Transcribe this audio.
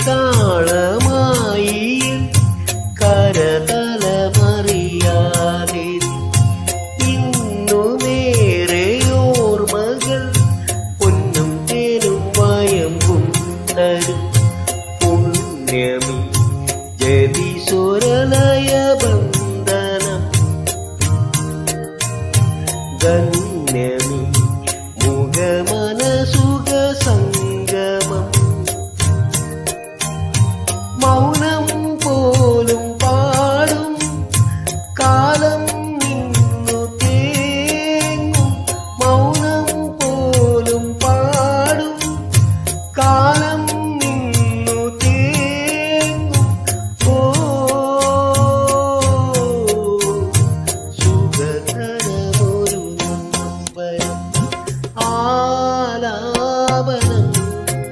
താളമായി കരതലമറിയാതെ ഇന്നുമേറെ ഓർമ്മകൾ പൊന്നും തേനും വയമ്പും തരും പുണ്യമി ജതിസ്വരലയ ബന്ധനം